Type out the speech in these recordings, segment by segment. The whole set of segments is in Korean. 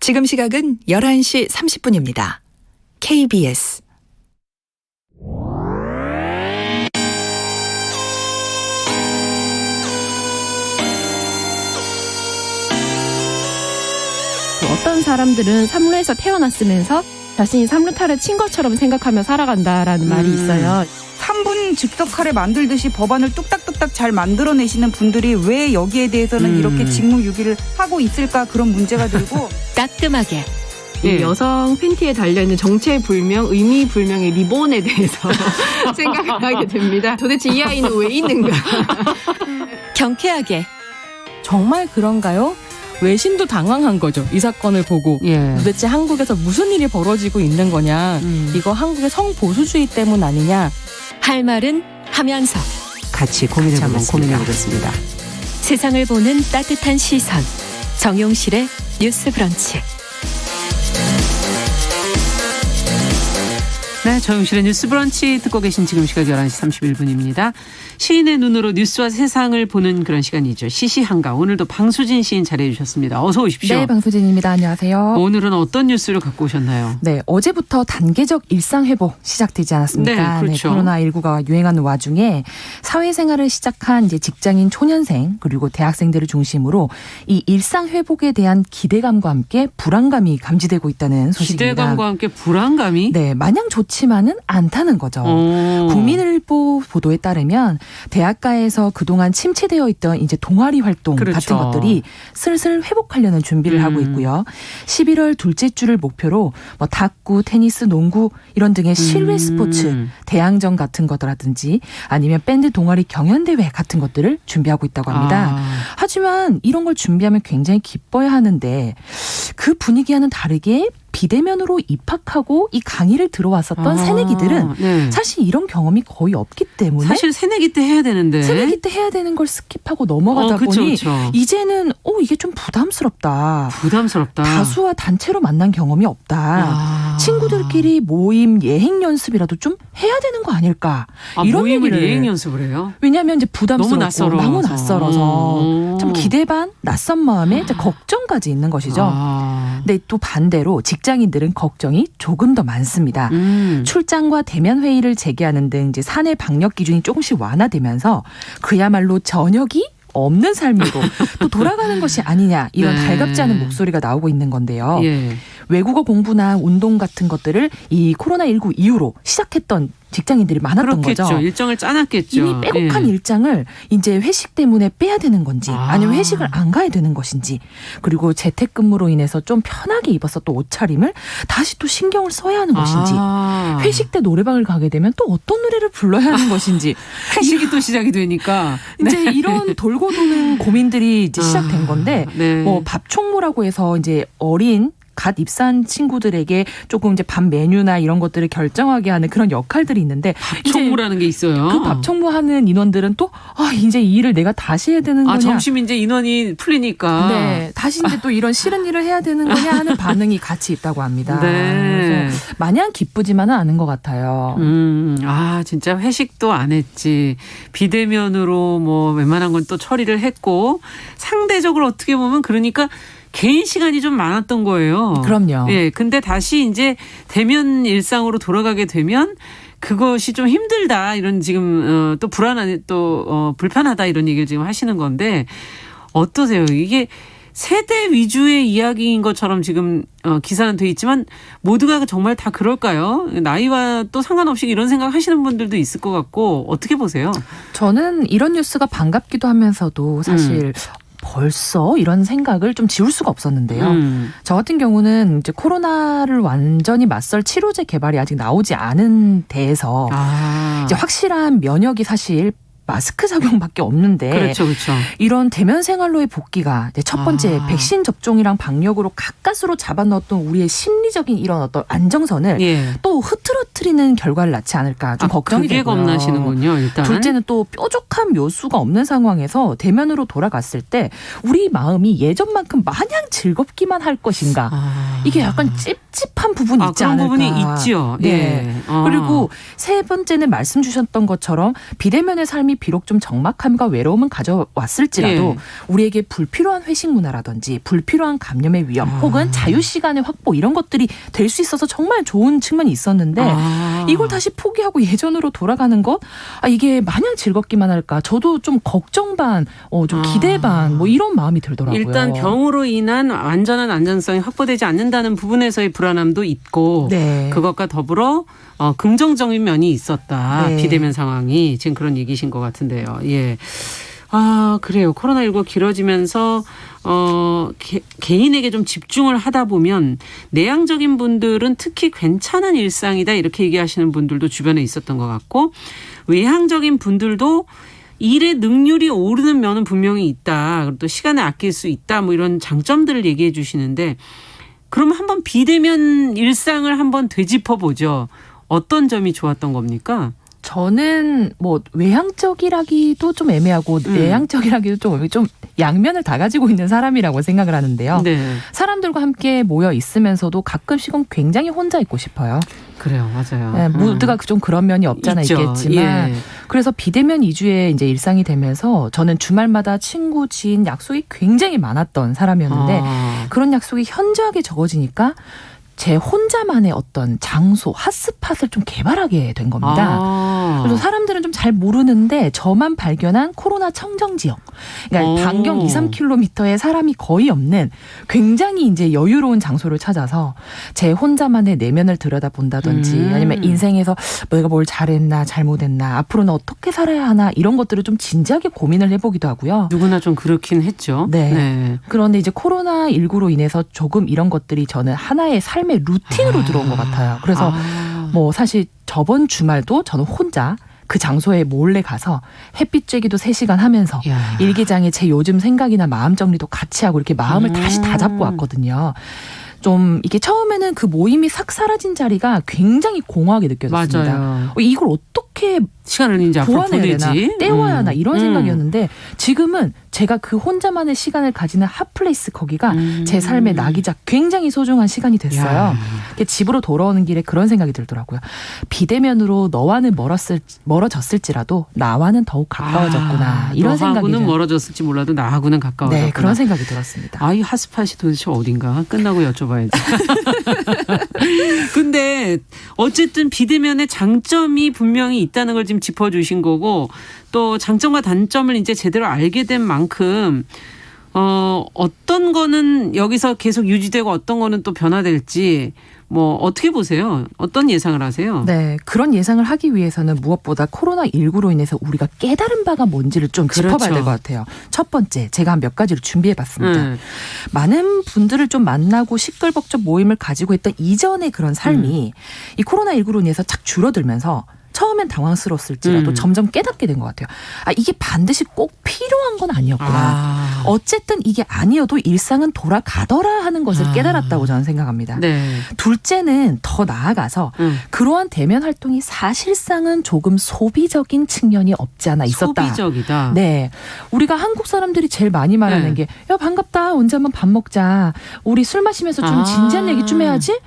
지금 시각은 11시 30분입니다. KBS 어떤 사람들은 삼루에서 태어났으면서 자신이 삼루타를 친 것처럼 생각하며 살아간다라는 말이 있어요. 3분 즉석카레 만들듯이 법안을 뚝딱뚝딱 잘 만들어내시는 분들이 왜 여기에 대해서는 이렇게 직무유기를 하고 있을까, 그런 문제가 들고 따끔하게 이 여성 팬티에 달려있는 정체불명, 의미불명의 리본에 대해서 생각을 하게 됩니다. 도대체 이 아이는 왜 있는가? 경쾌하게 정말 그런가요? 외신도 당황한 거죠. 이 사건을 보고. 도대체 한국에서 무슨 일이 벌어지고 있는 거냐. 이거 한국의 성보수주의 때문 아니냐. 할 말은 하면서 같이 고민해보겠습니다. 세상을 보는 따뜻한 시선 정용실의 뉴스 브런치. 네, 정용실의 뉴스 브런치 듣고 계신 지금 시각 11시 31분입니다. 시인의 눈으로 뉴스와 세상을 보는 그런 시간이죠. 시시한가. 오늘도 방수진 시인 자리해 주셨습니다. 어서 오십시오. 네, 방수진입니다. 안녕하세요. 오늘은 어떤 뉴스를 갖고 오셨나요? 네, 어제부터 단계적 일상회복 시작되지 않았습니까? 네, 그렇죠. 코로나19가 유행하는 와중에 사회생활을 시작한 이제 직장인 초년생 그리고 대학생들을 중심으로 이 일상회복에 대한 기대감과 함께 불안감이 감지되고 있다는 소식입니다. 기대감과 함께 불안감이? 네, 마냥 좋지만은 않다는 거죠. 국민일보 보도에 따르면 대학가에서 그동안 침체되어 있던 이제 동아리 활동 같은 것들이 슬슬 회복하려는 준비를 하고 있고요. 11월 둘째 주를 목표로 뭐 탁구, 테니스, 농구 이런 등의 실외 스포츠, 대항전 같은 것이라든지 아니면 밴드 동아리 경연대회 같은 것들을 준비하고 있다고 합니다. 하지만 이런 걸 준비하면 굉장히 기뻐야 하는데 그 분위기와는 다르게 비대면으로 입학하고 이 강의를 들어왔었던 새내기들은 사실 이런 경험이 거의 없기 때문에 사실 새내기 때 해야 되는데 새내기 때 해야 되는 걸 스킵하고 넘어가다 보니 이제는 이게 좀 부담스럽다. 다수와 단체로 만난 경험이 없다. 친구들끼리 모임 예행 연습이라도 좀 해야 되는 거 아닐까. 이런 모임을 얘기를 예행 연습을 해요? 왜냐하면 이제 부담스럽고 너무 낯설어서 참 기대 반 낯선 마음에 이제 걱정까지 있는 것이죠. 근데 또 반대로 직장인들은 걱정이 조금 더 많습니다. 출장과 대면 회의를 재개하는 등 이제 사내 방역 기준이 조금씩 완화되면서 그야말로 저녁이 없는 삶으로 또 돌아가는 것이 아니냐, 이런 달갑지 않은 목소리가 나오고 있는 건데요. 외국어 공부나 운동 같은 것들을 이 코로나19 이후로 시작했던 직장인들이 많았던 거죠. 일정을 짜놨겠죠. 이미 빼곡한 일정을 이제 회식 때문에 빼야 되는 건지 아니면 회식을 안 가야 되는 것인지, 그리고 재택근무로 인해서 좀 편하게 입었었던 옷차림을 다시 또 신경을 써야 하는 것인지, 회식 때 노래방을 가게 되면 또 어떤 노래를 불러야 하는 것인지, 회식이 또 시작이 되니까 이제 이런 돌고 도는 고민들이 이제 시작된 건데 뭐 밥총무라고 해서 이제 어린 갓 입사한 친구들에게 조금 이제 밥 메뉴나 이런 것들을 결정하게 하는 그런 역할들이 있는데, 밥총무라는 게 있어요. 그 밥총무 하는 인원들은 또 이제 이 일을 내가 다시 해야 되는 거냐. 점심 이제 인원이 풀리니까. 네, 다시 이제 또 이런 싫은 일을 해야 되는 거냐 하는 반응이 같이 있다고 합니다. 네. 그래서 마냥 기쁘지만은 않은 것 같아요. 진짜 회식도 안 했지. 비대면으로 뭐 웬만한 건 또 처리를 했고, 상대적으로 어떻게 보면 그러니까 개인 시간이 좀 많았던 거예요. 그럼요. 예, 근데 다시 이제 대면 일상으로 돌아가게 되면 그것이 좀 힘들다, 이런 지금 또 불안한, 또 불편하다, 이런 얘기를 지금 하시는 건데 어떠세요? 이게 세대 위주의 이야기인 것처럼 지금 기사는 돼 있지만 모두가 정말 다 그럴까요? 나이와 또 상관없이 이런 생각 하시는 분들도 있을 것 같고, 어떻게 보세요? 저는 이런 뉴스가 반갑기도 하면서도 사실 벌써 이런 생각을 좀 지울 수가 없었는데요. 저 같은 경우는 이제 코로나를 완전히 맞설 치료제 개발이 아직 나오지 않은 데에서 이제 확실한 면역이 사실 마스크 착용밖에 없는데, 그렇죠. 이런 대면 생활로의 복귀가 이제 첫 번째 백신 접종이랑 방역으로 가까스로 잡아넣었던 우리의 심리적인 이런 어떤 안정선을 또 흐트러뜨리는 결과를 낳지 않을까 좀 걱정이 그게 되고요. 겁나시는군요, 일단. 둘째는 또 뾰족한 묘수가 없는 상황에서 대면으로 돌아갔을 때 우리 마음이 예전만큼 마냥 즐겁기만 할 것인가. 이게 약간 찝찝한 부분이 있지 그런 않을까. 부분이 있죠. 네. 그리고 세 번째는 말씀 주셨던 것처럼 비대면의 삶이 비록 좀 적막함과 외로움은 가져왔을지라도 예. 우리에게 불필요한 회식 문화라든지 불필요한 감염의 위험 혹은 자유 시간의 확보 이런 것들이 될 수 있어서 정말 좋은 측면이 있었는데 이걸 다시 포기하고 예전으로 돌아가는 것 이게 마냥 즐겁기만 할까 저도 좀 걱정 반 좀 기대 반 뭐 이런 마음이 들더라고요. 일단 병으로 인한 완전한 안전성이 확보되지 않는다는 부분에서의 불안함도 있고 네. 그것과 더불어 긍정적인 면이 있었다. 네. 비대면 상황이 지금 그런 얘기신 것 같은데요. 예. 그래요. 코로나19가 길어지면서 개인에게 좀 집중을 하다 보면 내향적인 분들은 특히 괜찮은 일상이다 이렇게 얘기하시는 분들도 주변에 있었던 것 같고 외향적인 분들도 일의 능률이 오르는 면은 분명히 있다. 그리고 또 시간을 아낄 수 있다. 뭐 이런 장점들을 얘기해 주시는데 그럼 한번 비대면 일상을 한번 되짚어 보죠. 어떤 점이 좋았던 겁니까? 저는 뭐 외향적이라기도 좀 애매하고 내향적이라기도 좀 양면을 다 가지고 있는 사람이라고 생각을 하는데요. 네. 사람들과 함께 모여 있으면서도 가끔씩은 굉장히 혼자 있고 싶어요. 그래요. 맞아요. 네, 모두가 좀 그런 면이 없잖아 있죠. 있겠지만 예. 그래서 비대면 2주의 이제 일상이 되면서 저는 주말마다 친구, 지인 약속이 굉장히 많았던 사람이었는데 그런 약속이 현저하게 적어지니까 제 혼자만의 어떤 장소, 핫스팟을 좀 개발하게 된 겁니다. 그래서 사람들은 좀 잘 모르는데 저만 발견한 코로나 청정 지역. 그러니까 반경 2, 3km에 사람이 거의 없는 굉장히 이제 여유로운 장소를 찾아서 제 혼자만의 내면을 들여다본다든지 아니면 인생에서 내가 뭘 잘했나 잘못했나 앞으로는 어떻게 살아야 하나 이런 것들을 좀 진지하게 고민을 해보기도 하고요. 누구나 좀 그렇긴 했죠. 네. 네. 그런데 이제 코로나19로 인해서 조금 이런 것들이 저는 하나의 삶의 루틴으로 들어온 것 같아요. 그래서 뭐 사실 저번 주말도 저는 혼자 그 장소에 몰래 가서 햇빛 쬐기도 3시간 하면서 야. 일기장에 제 요즘 생각이나 마음 정리도 같이 하고 이렇게 마음을 다시 다잡고 왔거든요. 좀 이게 처음에는 그 모임이 싹 사라진 자리가 굉장히 공허하게 느껴졌습니다. 맞아요. 이걸 어떻게 시간을 이제 앞으로 보완해야 되나 보내지. 때워야 하나 이런 생각이었는데 지금은 제가 그 혼자만의 시간을 가지는 핫플레이스 거기가 제 삶의 낙이자 굉장히 소중한 시간이 됐어요. 야. 집으로 돌아오는 길에 그런 생각이 들더라고요. 비대면으로 너와는 멀어졌을지라도 나와는 더욱 가까워졌구나 이런 생각이 너하고는 들어요. 멀어졌을지 몰라도 나하고는 가까워졌구나. 네, 그런 생각이 들었습니다. 이 핫스팟이 도대체 어딘가 끝나고 여쭤봐야지. 근데 어쨌든 비대면의 장점이 분명히 있다는 걸 지금 짚어주신 거고 또 장점과 단점을 이제 제대로 알게 된 만큼 어떤 거는 여기서 계속 유지되고 어떤 거는 또 변화될지 뭐 어떻게 보세요? 어떤 예상을 하세요? 네, 그런 예상을 하기 위해서는 무엇보다 코로나19로 인해서 우리가 깨달은 바가 뭔지를 좀 짚어봐야 그렇죠. 될 것 같아요. 첫 번째, 제가 한 몇 가지를 준비해봤습니다. 많은 분들을 좀 만나고 시끌벅적 모임을 가지고 있던 이전의 그런 삶이 이 코로나19로 인해서 착 줄어들면서 처음엔 당황스러웠을지라도 점점 깨닫게 된 것 같아요. 이게 반드시 꼭 필요한 건 아니었구나. 어쨌든 이게 아니어도 일상은 돌아가더라 하는 것을 깨달았다고 저는 생각합니다. 네. 둘째는 더 나아가서 그러한 대면 활동이 사실상은 조금 소비적인 측면이 없지 않아 있었다. 소비적이다. 네. 우리가 한국 사람들이 제일 많이 말하는 게 야 반갑다. 언제 한번 밥 먹자. 우리 술 마시면서 좀 진지한 얘기 좀 해야지.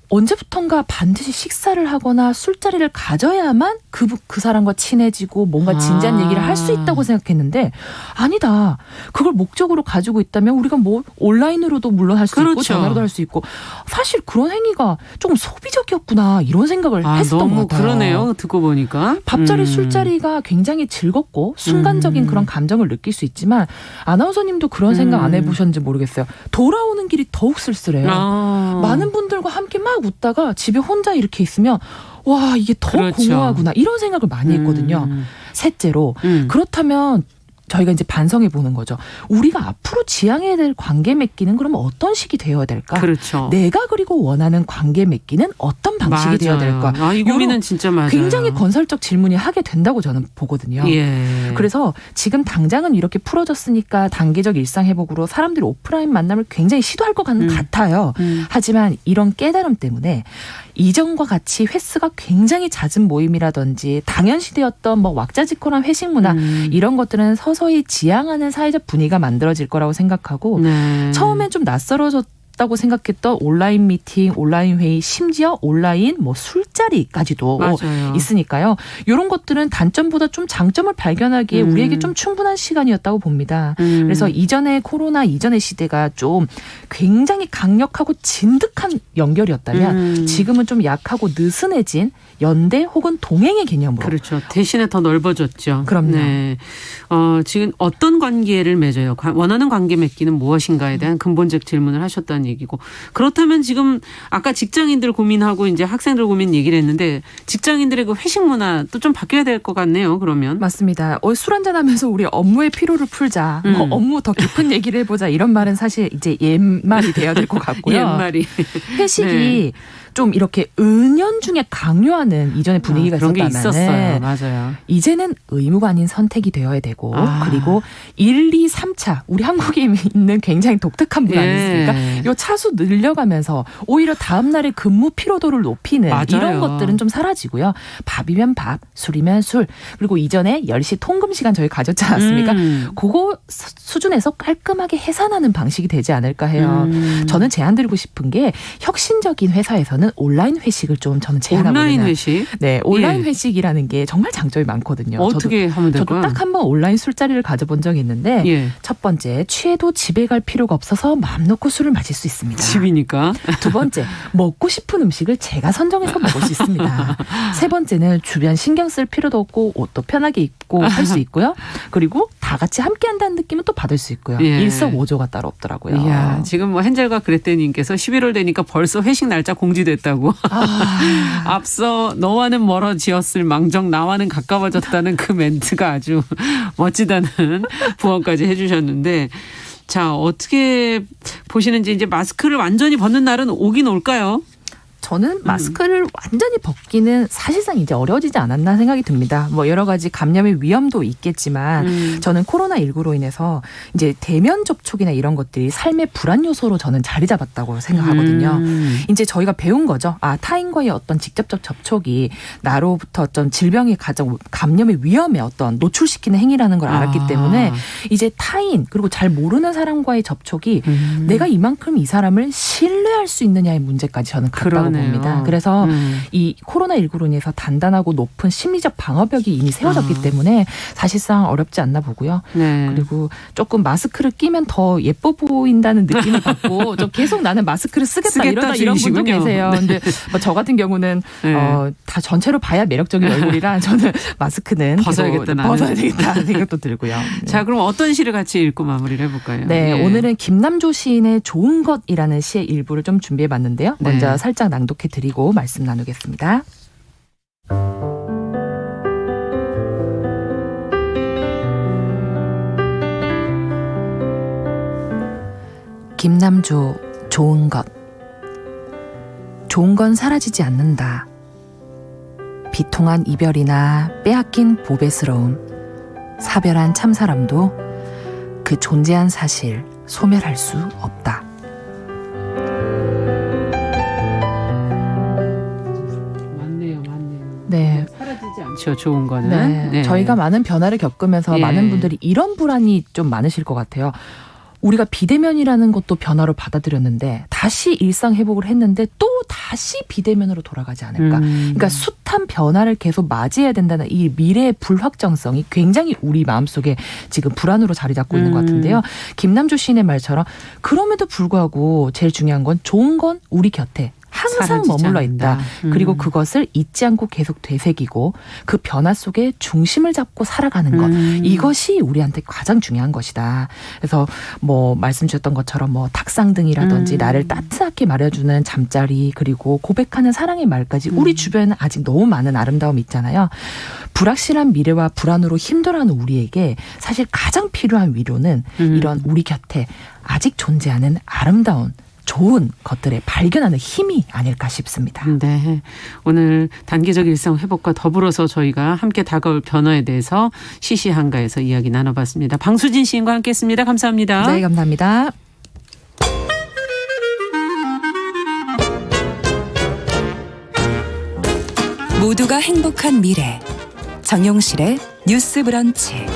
언제부턴가 반드시 식사를 하거나 술자리를 가져야만 그 사람과 친해지고 뭔가 진지한 얘기를 할 수 있다고 생각했는데 아니다. 그걸 목적으로 가지고 있다면 우리가 뭐 온라인으로도 물론 할 수 그렇죠. 있고 전화로도 할 수 있고 사실 그런 행위가 조금 소비적이었구나 이런 생각을 했었던 너무 것 같아요. 그러네요. 듣고 보니까. 밥자리 술자리가 굉장히 즐겁고 순간적인 그런 감정을 느낄 수 있지만 아나운서님도 그런 생각 안 해보셨는지 모르겠어요. 돌아오는 길이 더욱 쓸쓸해요. 많은 분들과 함께 막 웃다가 집에 혼자 이렇게 있으면 와 이게 더 그렇죠. 공허하구나 이런 생각을 많이 했거든요. 셋째로 그렇다면 저희가 이제 반성해 보는 거죠. 우리가 앞으로 지향해야 될 관계 맺기는 그럼 어떤 식이 되어야 될까? 그렇죠. 내가 그리고 원하는 관계 맺기는 어떤 방식이 되어야 될까? 이 고민은 진짜 맞아요. 굉장히 건설적 질문이 하게 된다고 저는 보거든요. 예. 그래서 지금 당장은 이렇게 풀어졌으니까 단계적 일상 회복으로 사람들이 오프라인 만남을 굉장히 시도할 것 같아요. 하지만 이런 깨달음 때문에 이전과 같이 횟수가 굉장히 잦은 모임이라든지 당연시되었던 뭐 왁자지껄한 회식 문화 이런 것들은 서서히 지향하는 사회적 분위기가 만들어질 거라고 생각하고 네. 처음엔 좀 낯설어졌 없다고 생각했던 온라인 미팅, 온라인 회의, 심지어 온라인 뭐 술자리까지도 맞아요. 있으니까요. 이런 것들은 단점보다 좀 장점을 발견하기에 우리에게 좀 충분한 시간이었다고 봅니다. 그래서 이전에 코로나 이전의 시대가 좀 굉장히 강력하고 진득한 연결이었다면 지금은 좀 약하고 느슨해진 연대 혹은 동행의 개념으로. 그렇죠. 대신에 더 넓어졌죠. 그럼요. 네. 지금 어떤 관계를 맺어요? 원하는 관계 맺기는 무엇인가에 대한 근본적 질문을 하셨다는 얘기고. 그렇다면 지금 아까 직장인들 고민하고 이제 학생들 고민 얘기를 했는데 직장인들의 그 회식 문화도 좀 바뀌어야 될 것 같네요. 그러면. 맞습니다. 술 한잔하면서 우리 업무의 피로를 풀자. 뭐 업무 더 깊은 얘기를 해보자. 이런 말은 사실 이제 옛말이 돼야 될 것 같고요. 옛말이. 회식이 네. 좀 이렇게 은연중에 강요하는 이전의 분위기가 그런 게 있었다면 있었어요. 맞아요. 이제는 의무가 아닌 선택이 되어야 되고 아. 그리고 1, 2, 3차 우리 한국에 있는 굉장히 독특한 문화 예. 아니겠습니까? 요 차수 늘려가면서 오히려 다음 날의 근무 피로도를 높이는 맞아요. 이런 것들은 좀 사라지고요. 밥이면 밥, 술이면 술. 그리고 이전에 10시 통금 시간 저희 가졌지 않았습니까? 그거 수준에서 깔끔하게 해산하는 방식이 되지 않을까 해요. 저는 제안드리고 싶은 게 혁신적인 회사에서는 온라인 회식을 좀 저는 제안하거든요. 온라인 회식? 네, 온라인 예. 회식이라는 게 정말 장점이 많거든요. 어떻게 하면 저도 될까요? 딱 한 번 온라인 술자리를 가져본 적이 있는데 예. 첫 번째, 취해도 집에 갈 필요가 없어서 마음 놓고 술을 마실 수 있습니다. 집이니까. 두 번째, 먹고 싶은 음식을 제가 선정해서 먹을 수 있습니다. 세 번째는 주변 신경 쓸 필요도 없고 옷도 편하게 입고 할 수 있고요. 그리고 다 같이 함께 한다는 느낌은 또 받을 수 있고요. 예. 일석오조가 따로 없더라고요. 이야, 지금 뭐 헨젤과 그레텔님께서 11월 되니까 벌써 회식 날짜 공지됐다고. 앞서 너와는 멀어지었을 망정 나와는 가까워졌다는 그 멘트가 아주 멋지다는 부언까지 해주셨는데, 자, 어떻게 보시는지 이제 마스크를 완전히 벗는 날은 오긴 올까요? 저는 마스크를 완전히 벗기는 사실상 이제 어려워지지 않았나 생각이 듭니다. 뭐 여러 가지 감염의 위험도 있겠지만 저는 코로나19로 인해서 이제 대면 접촉이나 이런 것들이 삶의 불안 요소로 저는 자리 잡았다고 생각하거든요. 이제 저희가 배운 거죠. 아, 타인과의 어떤 직접적 접촉이 나로부터 어떤 질병의 가정 감염의 위험에 어떤 노출시키는 행위라는 걸 알았기 때문에 이제 타인 그리고 잘 모르는 사람과의 접촉이 내가 이만큼 이 사람을 신뢰할 수 있느냐의 문제까지 저는 갔다고 봅니다. 그래서 이 코로나19로 인해서 단단하고 높은 심리적 방어벽이 이미 세워졌기 때문에 사실상 어렵지 않나 보고요. 네. 그리고 조금 마스크를 끼면 더 예뻐 보인다는 느낌을 받고 좀 계속 나는 마스크를 쓰겠다 이러다 이런 분도 주의시군요. 계세요. 근데 뭐 저 같은 경우는 네. 다 전체로 봐야 매력적인 얼굴이라 저는 마스크는 벗어야겠다, 나는. 벗어야 되겠다 생각도 들고요. 자, 그럼 어떤 시를 같이 읽고 마무리를 해볼까요? 네, 예. 오늘은 김남조 시인의 좋은 것이라는 시의 일부를 좀 준비해봤는데요. 먼저 네. 살짝 낭독해드리고 말씀 나누겠습니다. 김남조 좋은 것. 좋은 건 사라지지 않는다. 비통한 이별이나 빼앗긴 보배스러움, 사별한 참사람도 그 존재한 사실 소멸할 수 없다. 맞네요. 네. 사라지지 않죠. 좋은 거는. 네. 네. 저희가 많은 변화를 겪으면서 예. 많은 분들이 이런 불안이 좀 많으실 것 같아요. 우리가 비대면이라는 것도 변화로 받아들였는데 다시 일상 회복을 했는데 또 다시 비대면으로 돌아가지 않을까. 그러니까 숱한 변화를 계속 맞이해야 된다는 이 미래의 불확정성이 굉장히 우리 마음속에 지금 불안으로 자리 잡고 있는 것 같은데요. 김남조 시인의 말처럼 그럼에도 불구하고 제일 중요한 건 좋은 건 우리 곁에 항상 사라지지 머물러 않는다. 있다. 그리고 그것을 잊지 않고 계속 되새기고 그 변화 속에 중심을 잡고 살아가는 것. 이것이 우리한테 가장 중요한 것이다. 그래서 뭐 말씀 주셨던 것처럼 뭐 탁상등이라든지 나를 따뜻하게 말해주는 잠자리 그리고 고백하는 사랑의 말까지 우리 주변에는 아직 너무 많은 아름다움이 있잖아요. 불확실한 미래와 불안으로 힘들어하는 우리에게 사실 가장 필요한 위로는 이런 우리 곁에 아직 존재하는 아름다운 좋은 것들을 발견하는 힘이 아닐까 싶습니다. 네. 오늘 단계적 일상 회복과 더불어서 저희가 함께 다가올 변화에 대해서 시시한가에서 이야기 나눠봤습니다. 방수진 시인과 함께했습니다. 감사합니다. 네, 감사합니다. 모두가 행복한 미래 정용실의 뉴스 브런치.